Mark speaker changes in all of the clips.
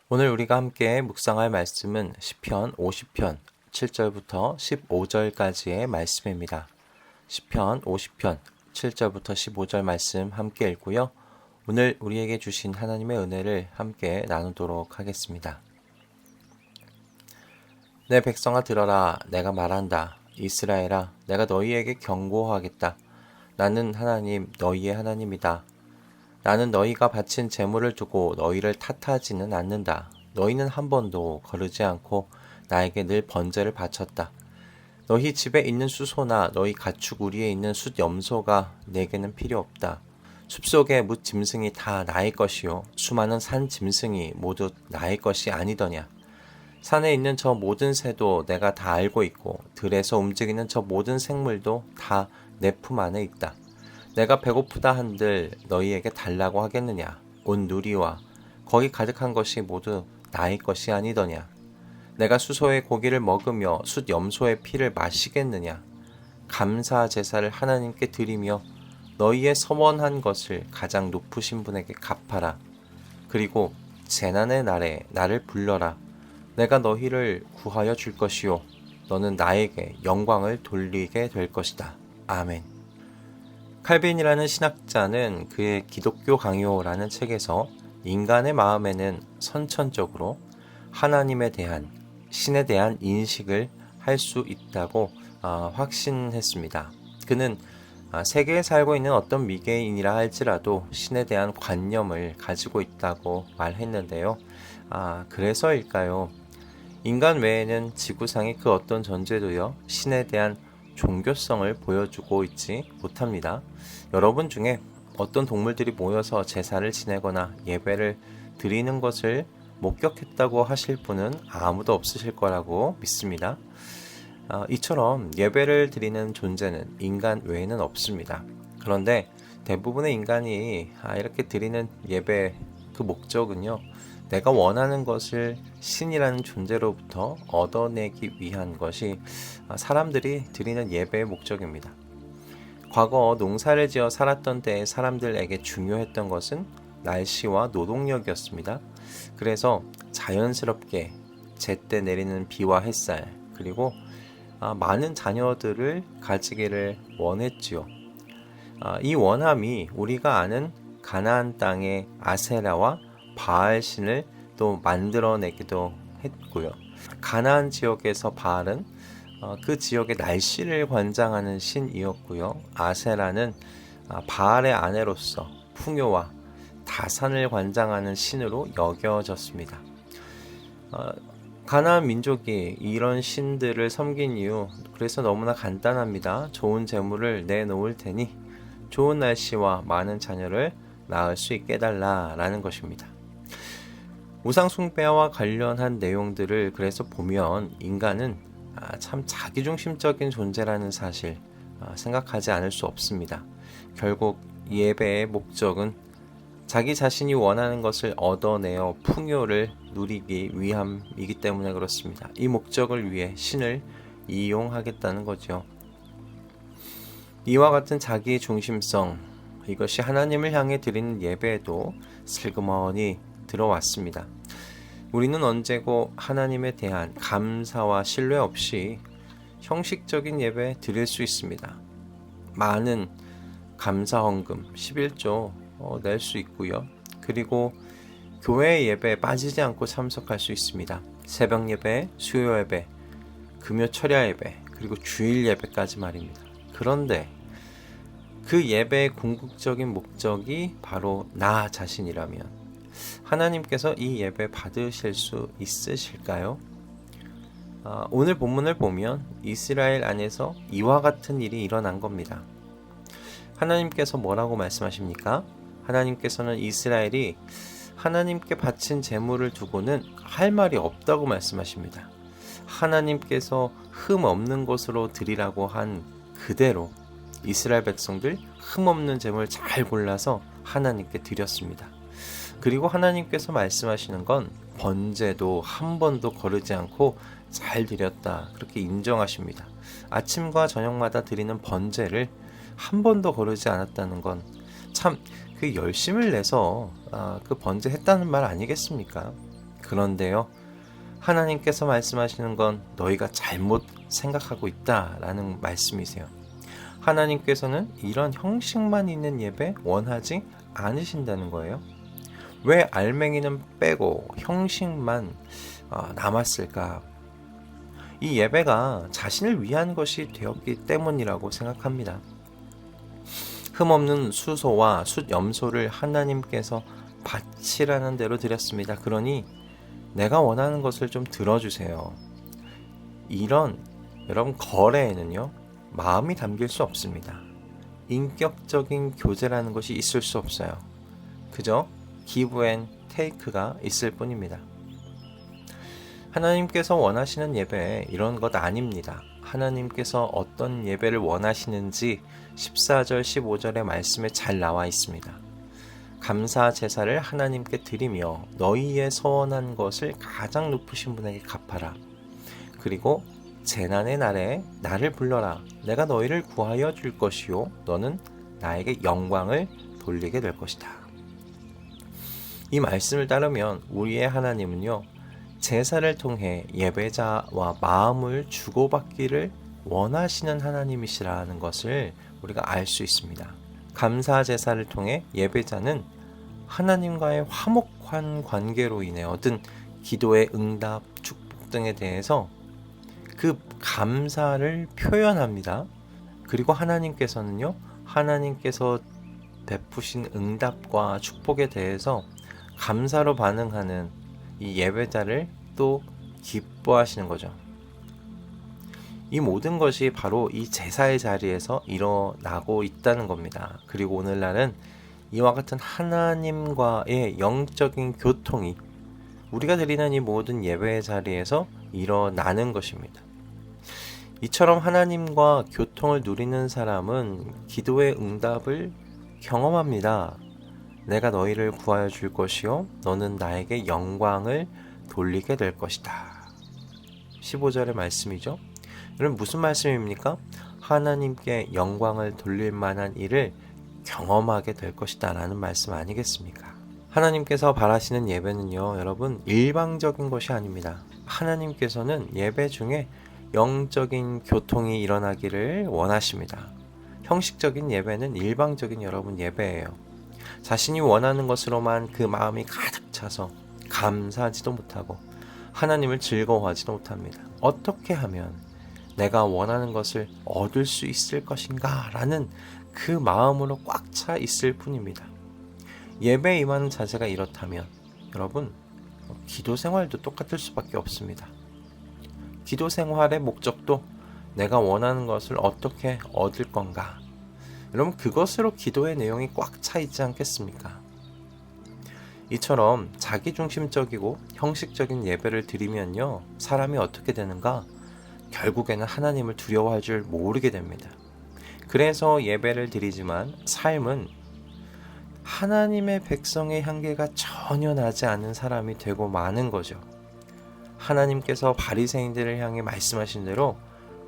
Speaker 1: 오늘 우리가 함께 묵상할 말씀은 시편 50편 7절부터 15절까지의 말씀입니다. 시편 50편 7절부터 15절 말씀 함께 읽고요. 오늘 우리에게 주신 하나님의 은혜를 함께 나누도록 하겠습니다. 내 백성아 들어라, 내가 말한다. 이스라엘아, 내가 너희에게 경고하겠다. 나는 하나님, 너희의 하나님이다. 나는 너희가 바친 재물을 두고 너희를 탓하지는 않는다. 너희는 한 번도 거르지 않고 나에게 늘 번제를 바쳤다. 너희 집에 있는 수소나 너희 가축 우리에 있는 숫 염소가 내게는 필요 없다. 숲속의 뭇 짐승이 다 나의 것이요 수많은 산 짐승이 모두 나의 것이 아니더냐. 산에 있는 저 모든 새도 내가 다 알고 있고 들에서 움직이는 저 모든 생물도 다 내 품 안에 있다. 내가 배고프다 한들 너희에게 달라고 하겠느냐. 온 누리와 거기 가득한 것이 모두 나의 것이 아니더냐. 내가 수소의 고기를 먹으며 숫 염소의 피를 마시겠느냐. 감사 제사를 하나님께 드리며 너희의 서원한 것을 가장 높으신 분에게 갚아라. 그리고 재난의 날에 나를 불러라. 내가 너희를 구하여 줄 것이요 너는 나에게 영광을 돌리게 될 것이다. 아멘. 칼빈이라는 신학자는 그의 기독교 강요라는 책에서 인간의 마음에는 선천적으로 하나님에 대한, 신에 대한 인식을 할 수 있다고 확신했습니다. 그는 세계에 살고 있는 어떤 미개인이라 할지라도 신에 대한 관념을 가지고 있다고 말했는데요. 그래서일까요? 인간 외에는 지구상의 그 어떤 존재도요, 신에 대한 종교성을 보여주고 있지 못합니다. 여러분 중에 어떤 동물들이 모여서 제사를 지내거나 예배를 드리는 것을 목격했다고 하실 분은 아무도 없으실 거라고 믿습니다. 이처럼 예배를 드리는 존재는 인간 외에는 없습니다. 그런데 대부분의 인간이 이렇게 드리는 예배 그 목적은요, 내가 원하는 것을 신이라는 존재로부터 얻어내기 위한 것이 사람들이 드리는 예배의 목적입니다. 과거 농사를 지어 살았던 때에 사람들에게 중요했던 것은 날씨와 노동력이었습니다. 그래서 자연스럽게 제때 내리는 비와 햇살, 그리고 많은 자녀들을 가지기를 원했지요. 이 원함이 우리가 아는 가나안 땅의 아세라와 바알 신을 또 만들어내기도 했고요. 가나안 지역에서 바알은 그 지역의 날씨를 관장하는 신이었고요. 아세라는 바알의 아내로서 풍요와 다산을 관장하는 신으로 여겨졌습니다. 가나안 민족이 이런 신들을 섬긴 이유, 그래서 너무나 간단합니다. 좋은 재물을 내놓을 테니 좋은 날씨와 많은 자녀를 낳을 수 있게 해달라라는 것입니다. 우상 숭배와 관련한 내용들을 그래서 보면 인간은 참 자기중심적인 존재라는 사실 생각하지 않을 수 없습니다. 결국 예배의 목적은 자기 자신이 원하는 것을 얻어내어 풍요를 누리기 위함이기 때문에 그렇습니다. 이 목적을 위해 신을 이용하겠다는 거죠. 이와 같은 자기 중심성, 이것이 하나님을 향해 드리는 예배에도 슬그머니 들어왔습니다. 우리는 언제고 하나님에 대한 감사와 신뢰 없이 형식적인 예배 드릴 수 있습니다. 많은 감사 헌금 11조 낼 수 있고요. 그리고 교회 예배에 빠지지 않고 참석할 수 있습니다. 새벽 예배, 수요 예배, 금요 철야 예배, 그리고 주일 예배까지 말입니다. 그런데 그 예배의 궁극적인 목적이 바로 나 자신이라면 하나님께서 이 예배 받으실 수 있으실까요? 오늘 본문을 보면 이스라엘 안에서 이와 같은 일이 일어난 겁니다. 하나님께서 뭐라고 말씀하십니까? 하나님께서는 이스라엘이 하나님께 바친 제물을 두고는 할 말이 없다고 말씀하십니다. 하나님께서 흠 없는 것으로 드리라고 한 그대로 이스라엘 백성들 흠 없는 제물 잘 골라서 하나님께 드렸습니다. 그리고 하나님께서 말씀하시는 건 번제도 한 번도 거르지 않고 잘 드렸다, 그렇게 인정하십니다. 아침과 저녁마다 드리는 번제를 한 번도 거르지 않았다는 건 참 그 열심을 내서 그 번제 했다는 말 아니겠습니까? 그런데요, 하나님께서 말씀하시는 건 너희가 잘못 생각하고 있다라는 말씀이세요. 하나님께서는 이런 형식만 있는 예배 원하지 않으신다는 거예요. 왜 알맹이는 빼고 형식만 남았을까? 이 예배가 자신을 위한 것이 되었기 때문이라고 생각합니다. 흠없는 수소와 숫염소를 하나님께서 바치라는 대로 드렸습니다. 그러니 내가 원하는 것을 좀 들어주세요. 이런 여러분 거래에는요, 마음이 담길 수 없습니다. 인격적인 교제라는 것이 있을 수 없어요. 그저 give and take가 있을 뿐입니다. 하나님께서 원하시는 예배 이런 것 아닙니다. 하나님께서 어떤 예배를 원하시는지 14절 15절의 말씀에 잘 나와 있습니다. 감사 제사를 하나님께 드리며 너희의 서원한 것을 가장 높으신 분에게 갚아라. 그리고 재난의 날에 나를 불러라. 내가 너희를 구하여 줄 것이요 너는 나에게 영광을 돌리게 될 것이다. 이 말씀을 따르면 우리의 하나님은요, 제사를 통해 예배자와 마음을 주고받기를 원하시는 하나님이시라는 것을 우리가 알 수 있습니다. 감사 제사를 통해 예배자는 하나님과의 화목한 관계로 인해 얻은 기도의 응답, 축복 등에 대해서 그 감사를 표현합니다. 그리고 하나님께서는요, 하나님께서 베푸신 응답과 축복에 대해서 감사로 반응하는 이 예배자를 또 기뻐하시는 거죠. 이 모든 것이 바로 이 제사의 자리에서 일어나고 있다는 겁니다. 그리고 오늘날은 이와 같은 하나님과의 영적인 교통이 우리가 드리는 이 모든 예배의 자리에서 일어나는 것입니다. 이처럼 하나님과 교통을 누리는 사람은 기도의 응답을 경험합니다. 내가 너희를 구하여 줄 것이요 너는 나에게 영광을 돌리게 될 것이다. 15절의 말씀이죠. 여러분 무슨 말씀입니까? 하나님께 영광을 돌릴 만한 일을 경험하게 될 것이다 라는 말씀 아니겠습니까? 하나님께서 바라시는 예배는요, 여러분 일방적인 것이 아닙니다. 하나님께서는 예배 중에 영적인 교통이 일어나기를 원하십니다. 형식적인 예배는 일방적인 여러분 예배예요. 자신이 원하는 것으로만 그 마음이 가득 차서 감사하지도 못하고 하나님을 즐거워하지도 못합니다. 어떻게 하면 내가 원하는 것을 얻을 수 있을 것인가 라는 그 마음으로 꽉 차 있을 뿐입니다. 예배에 임하는 자세가 이렇다면 여러분 기도 생활도 똑같을 수밖에 없습니다. 기도 생활의 목적도 내가 원하는 것을 어떻게 얻을 건가, 여러분 그것으로 기도의 내용이 꽉 차 있지 않겠습니까? 이처럼 자기중심적이고 형식적인 예배를 드리면요, 사람이 어떻게 되는가? 결국에는 하나님을 두려워할 줄 모르게 됩니다. 그래서 예배를 드리지만 삶은 하나님의 백성의 향기가 전혀 나지 않는 사람이 되고 마는 거죠. 하나님께서 바리새인들을 향해 말씀하신 대로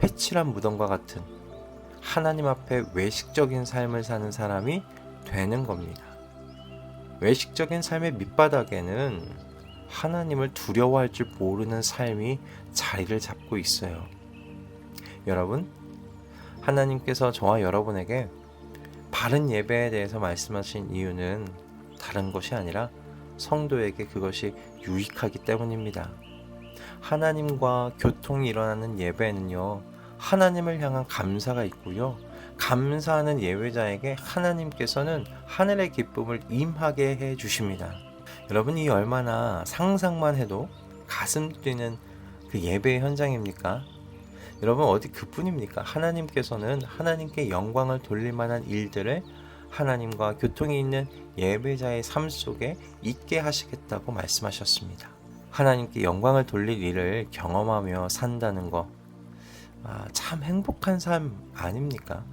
Speaker 1: 회칠한 무덤과 같은 하나님 앞에 외식적인 삶을 사는 사람이 되는 겁니다. 외식적인 삶의 밑바닥에는 하나님을 두려워할 줄 모르는 삶이 자리를 잡고 있어요. 여러분, 하나님께서 저와 여러분에게 바른 예배에 대해서 말씀하신 이유는 다른 것이 아니라 성도에게 그것이 유익하기 때문입니다. 하나님과 교통이 일어나는 예배는요, 하나님을 향한 감사가 있고요, 감사하는 예배자에게 하나님께서는 하늘의 기쁨을 임하게 해 주십니다. 여러분이 얼마나 상상만 해도 가슴 뛰는 그 예배의 현장입니까? 여러분 어디 그뿐입니까? 하나님께서는 하나님께 영광을 돌릴 만한 일들을 하나님과 교통이 있는 예배자의 삶 속에 있게 하시겠다고 말씀하셨습니다. 하나님께 영광을 돌릴 일을 경험하며 산다는 거, 참 행복한 삶 아닙니까?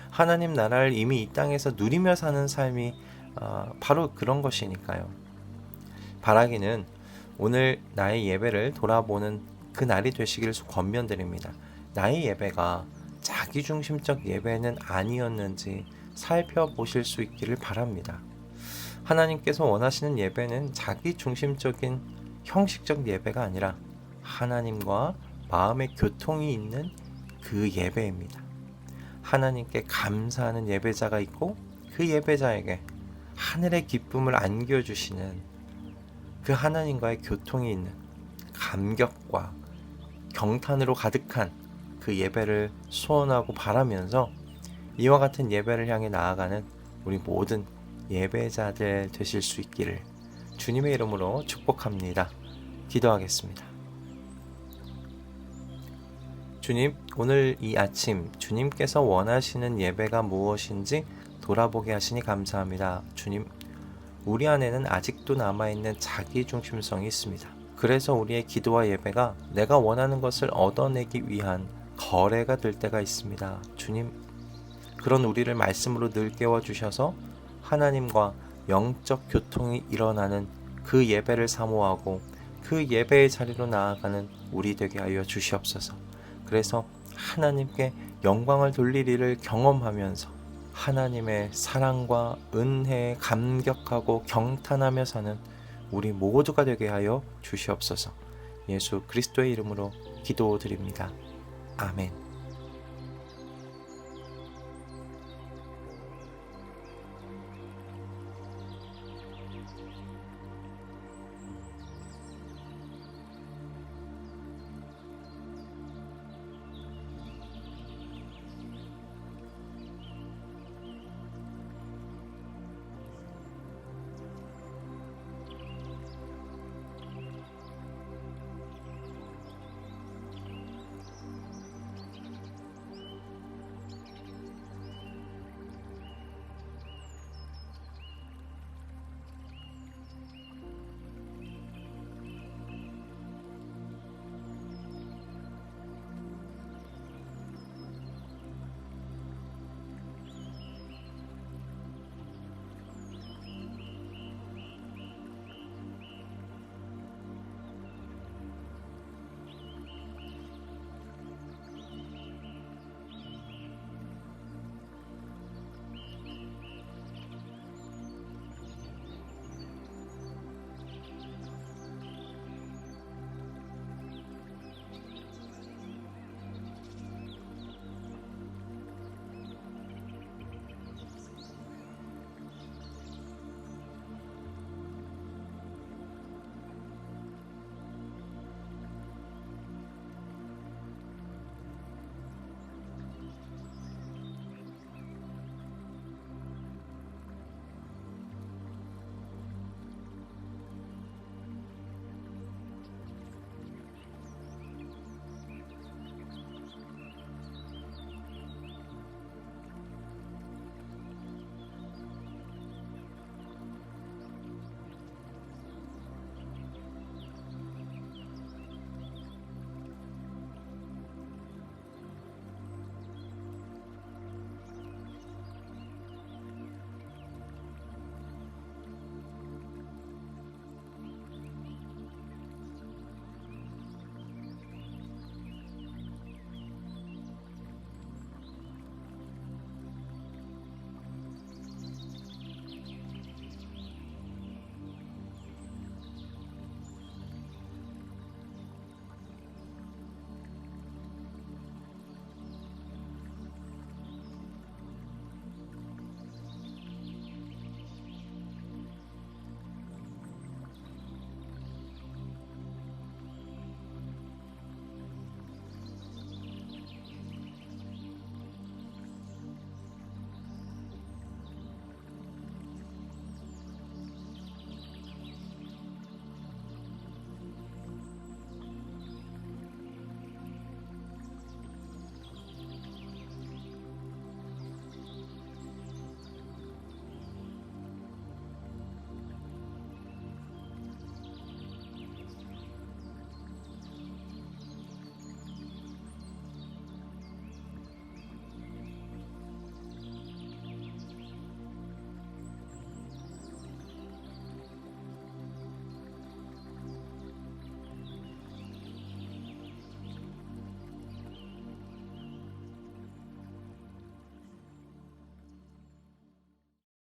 Speaker 1: 하나님 나라를 이미 이 땅에서 누리며 사는 삶이 바로 그런 것이니까요. 바라기는 오늘 나의 예배를 돌아보는 그 날이 되시기를 권면드립니다. 나의 예배가 자기중심적 예배는 아니었는지 살펴보실 수 있기를 바랍니다. 하나님께서 원하시는 예배는 자기중심적인 형식적 예배가 아니라 하나님과 마음의 교통이 있는 그 예배입니다. 하나님께 감사하는 예배자가 있고 그 예배자에게 하늘의 기쁨을 안겨주시는 그 하나님과의 교통이 있는 감격과 경탄으로 가득한 그 예배를 소원하고 바라면서 이와 같은 예배를 향해 나아가는 우리 모든 예배자들 되실 수 있기를 주님의 이름으로 축복합니다. 기도하겠습니다. 주님, 오늘 이 아침 주님께서 원하시는 예배가 무엇인지 돌아보게 하시니 감사합니다. 주님, 우리 안에는 아직도 남아있는 자기중심성이 있습니다. 그래서 우리의 기도와 예배가 내가 원하는 것을 얻어내기 위한 거래가 될 때가 있습니다. 주님, 그런 우리를 말씀으로 늘 깨워주셔서 하나님과 영적 교통이 일어나는 그 예배를 사모하고 그 예배의 자리로 나아가는 우리 되게 하여 주시옵소서. 그래서 하나님께 영광을 돌릴 일을 경험하면서 하나님의 사랑과 은혜에 감격하고 경탄하며 사는 우리 모두가 되게 하여 주시옵소서. 예수 그리스도의 이름으로 기도드립니다. 아멘.